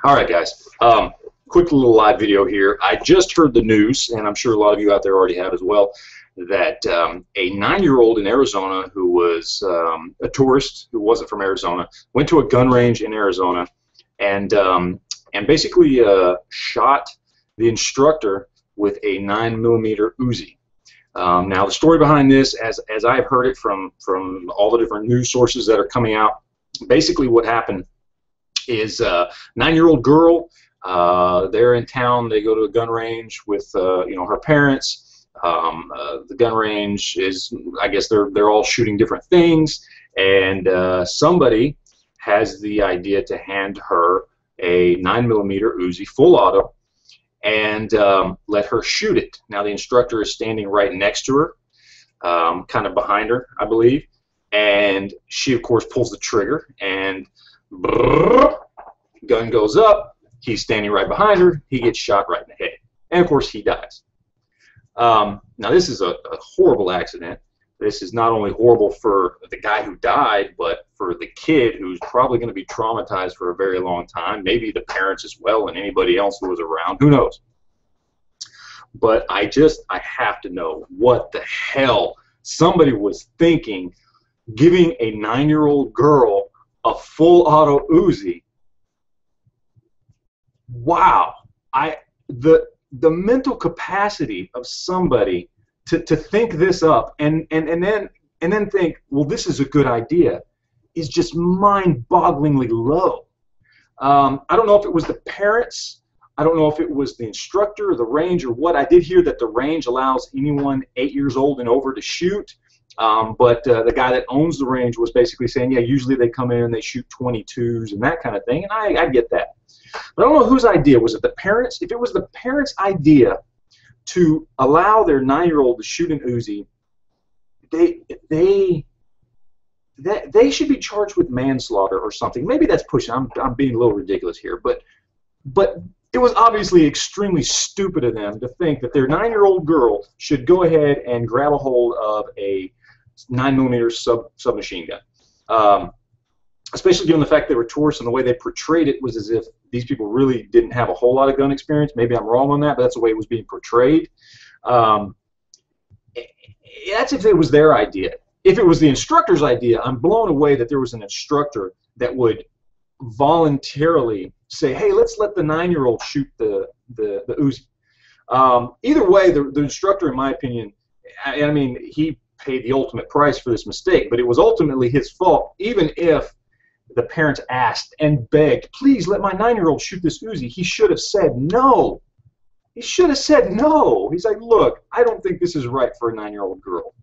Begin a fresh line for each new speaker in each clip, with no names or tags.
All right, guys. Quick little live video here. I just heard the news, and I'm sure a lot of you out there already have as well, that a 9-year-old in Arizona who was a tourist who wasn't from Arizona went to a gun range in Arizona and basically shot the instructor with a 9mm Uzi. Now, the story behind this, as I've heard it from all the different news sources that are coming out, basically what happened is a 9-year-old girl. They're in town. They go to a gun range with her parents. The gun range is, I guess they're all shooting different things, and somebody has the idea to hand her a 9mm Uzi full auto and let her shoot it. Now the instructor is standing right next to her, kind of behind her, I believe, and she of course pulls the trigger and brrr, gun goes up. He's standing right behind her. He gets shot right in the head, and of course he dies. Now this is a horrible accident. This is not only horrible for the guy who died, but for the kid who's probably going to be traumatized for a very long time, maybe the parents as well and anybody else who was around, who knows. But I have to know what the hell somebody was thinking giving a 9-year-old girl a full auto Uzi. Wow. The mental capacity of somebody to think this up and then think, well, this is a good idea, is just mind-bogglingly low. I don't know if it was the parents. I don't know if it was the instructor or the range or what. I did hear that the range allows anyone 8 years old and over to shoot, but the guy that owns the range was basically saying, yeah, usually they come in and they shoot 22s and that kind of thing, and I get that. But I don't know whose idea. Was it the parents? If it was the parents' idea to allow their 9-year-old to shoot an Uzi, they should be charged with manslaughter or something. Maybe that's pushing. I'm being a little ridiculous here, but it was obviously extremely stupid of them to think that their 9-year-old girl should go ahead and grab a hold of a 9mm submachine gun. Especially given the fact they were tourists and the way they portrayed it was as if these people really didn't have a whole lot of gun experience. Maybe I'm wrong on that, but that's the way it was being portrayed. That's if it was their idea. If it was the instructor's idea, I'm blown away that there was an instructor that would voluntarily say, hey, let's let the 9-year-old shoot the Uzi. Either way, the instructor, in my opinion, I mean, he paid the ultimate price for this mistake, but it was ultimately his fault, even if the parents asked and begged, please let my 9-year-old shoot this Uzi. He should have said no. He should have said no. He's like, look, I don't think this is right for a 9-year-old girl.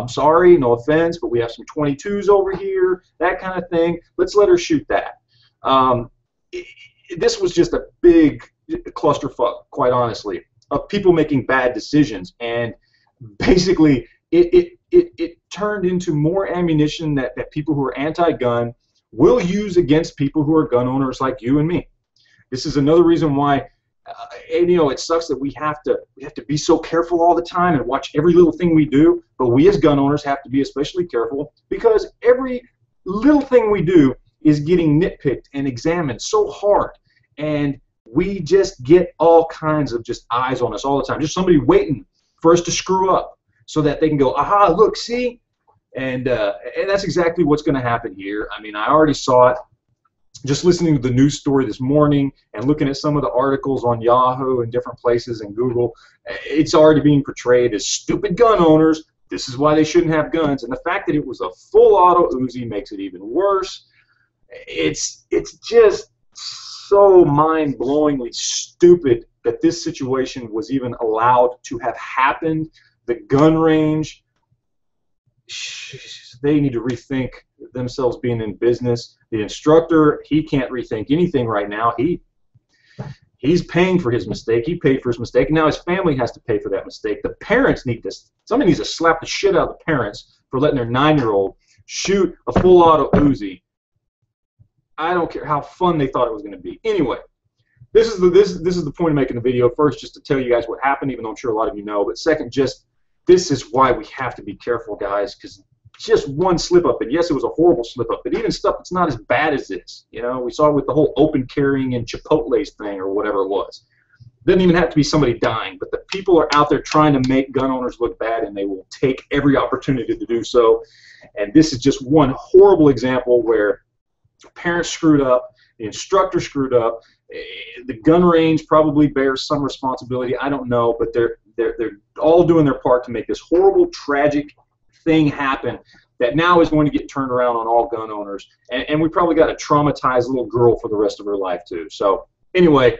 Sorry, no offense, but we have some 22s over here, that kind of thing. Let's let her shoot that. This was just a big clusterfuck, quite honestly, of people making bad decisions, and basically it turned into more ammunition that people who are anti-gun will use against people who are gun owners like you and me. This is another reason why, it sucks that we have to be so careful all the time and watch every little thing we do. But we as gun owners have to be especially careful because every little thing we do is getting nitpicked and examined so hard, and we just get all kinds of just eyes on us all the time. Just somebody waiting for us to screw up so that they can go, aha, look, see. And that's exactly what's going to happen here. I mean, I already saw it just listening to the news story this morning and looking at some of the articles on Yahoo and different places and Google. It's already being portrayed as stupid gun owners. This is why they shouldn't have guns. And the fact that it was a full auto Uzi makes it even worse. It's just so mind-blowingly stupid that this situation was even allowed to have happened. The gun range, they need to rethink themselves being in business. The instructor, he can't rethink anything right now. He's paying for his mistake. He paid for his mistake, and now his family has to pay for that mistake. The parents need this. Somebody needs to slap the shit out of the parents for letting their 9-year-old shoot a full auto Uzi. I don't care how fun they thought it was going to be. Anyway, this is the point of making the video. First, just to tell you guys what happened, even though I'm sure a lot of you know. But second, just this is why we have to be careful, guys, because just one slip up, and yes, it was a horrible slip up, but even stuff that's not as bad as this, you know, we saw it with the whole open carrying and Chipotle's thing or whatever it was. Doesn't even have to be somebody dying, but the people are out there trying to make gun owners look bad, and they will take every opportunity to do so. And this is just one horrible example where parents screwed up, the instructor screwed up, the gun range probably bears some responsibility. I don't know, but they're all doing their part to make this horrible, tragic thing happen that now is going to get turned around on all gun owners, and we probably got a traumatized little girl for the rest of her life too. So anyway.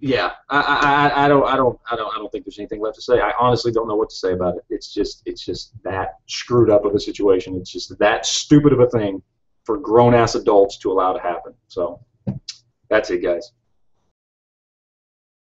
Yeah, I don't think there's anything left to say. I honestly don't know what to say about it. It's just that screwed up of a situation. It's just that stupid of a thing for grown-ass adults to allow to happen. So that's it, guys.